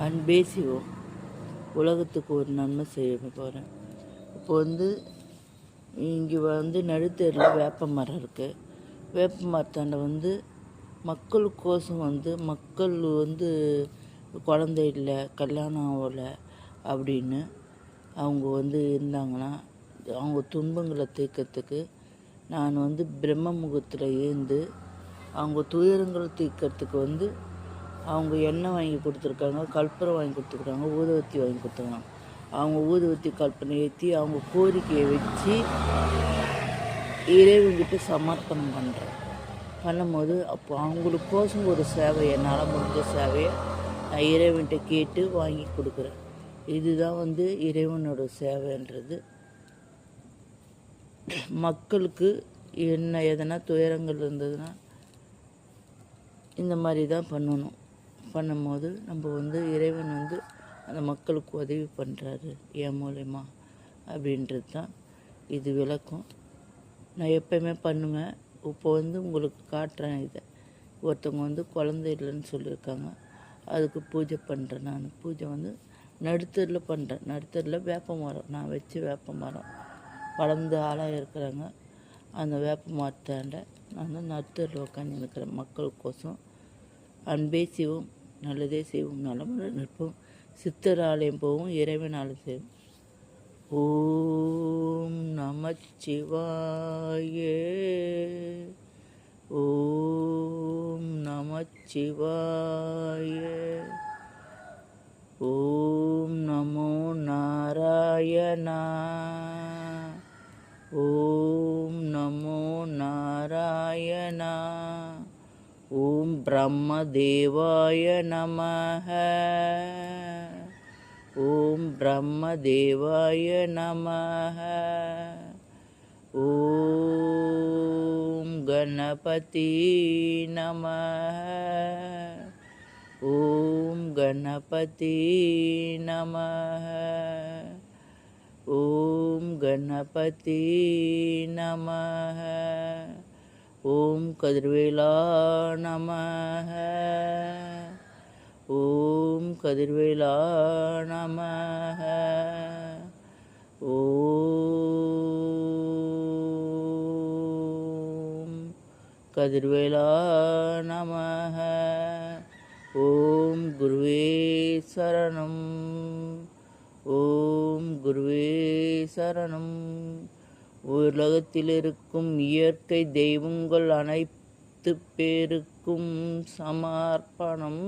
அன்பே சிவம். உலகத்துக்கு ஒரு நன்மை செய்ய போகிறேன். இப்போ இங்கே நடுத்தேரில் வேப்ப மரம் இருக்குது. வேப்ப மரத்தாண்ட மக்களுக்கோசம் மக்கள் குழந்தை இல்லை, கல்யாணம் ஆகலை அப்படின்னு அவங்க இருந்தாங்கன்னா அவங்க துன்பங்களை தீர்க்கறதுக்கு நான் பிரம்ம முகூர்த்தத்தில் எழுந்து அவங்க துயரங்களை தீர்க்கறதுக்கு அவங்க எண்ணெய் வாங்கி கொடுத்துருக்காங்க, கற்பூரம் வாங்கி கொடுத்துருக்காங்க, ஊதுவத்தி வாங்கி கொடுத்துருக்காங்க. அவங்க ஊதுவத்தி கற்பனை ஏற்றி அவங்க கோரிக்கையை வச்சு இறைவன்கிட்ட சமர்ப்பணம் பண்ணும்போது அப்போ அவங்களுக்கோசம் ஒரு சேவை, என்னால் முடிஞ்ச சேவையை நான் இறைவன்கிட்ட கேட்டு வாங்கி கொடுக்குறேன். இதுதான் இறைவனோட சேவைன்றது. மக்களுக்கு எதனா துயரங்கள் இருந்ததுன்னா இந்த மாதிரி தான் பண்ணணும். பண்ணும்போது நம்ம இறைவன் அந்த மக்களுக்கு உதவி பண்ணுறாரு என் மூலயமா அப்படின்றது தான் இது விளக்கம். நான் எப்போயுமே பண்ணுவேன். இப்போ உங்களுக்கு காட்டுறேன். இதை ஒருத்தவங்க குழந்தை இல்லைன்னு சொல்லியிருக்காங்க, அதுக்கு பூஜை பண்ணுறேன். நான் பூஜை நடுத்தரில் பண்ணுறேன். நடுத்தரில் வேப்ப மரம், நான் வச்ச வேப்ப மரம் வளர்ந்து ஆளாக இருக்கிறாங்க. அந்த வேப்ப மரத்தாண்ட நான் நடுத்தரில் உட்காந்து நிற்கிறேன். மக்களுக்கோசம் அன்பே சிவம், நல்லதே செய்வோம், நலமுறை நிற்போம், சித்தர் ஆலயம் போவோம், இறைவன் ஆலயம் செய்வோம். ஓம் நமச்சிவாய, ஓம் நமச்சிவாய, ஓம் நமோ நாராயணா, ஓம் நமோ நாராயணா, ஓம் பிரம்மதேவாய நமஹ, ஓம் பிரம்மதேவாய நமஹ, ஓம் கணபதி நமஹ, ஓம் கணபதி நமஹ, ஓம் கணபதி நமஹ, ஓம் கதிர்வேலா நமஹ, ஓம் கதிர்வேலா நமஹ, ஓம் கதிர்வேலா நமஹ, ஓம் குருவே சரணம், ஓம் குருவே சரணம். உலகத்தில் இருக்கும் இயற்கை தெய்வங்கள் அனைத்து பேருக்கும் சமர்ப்பணம்.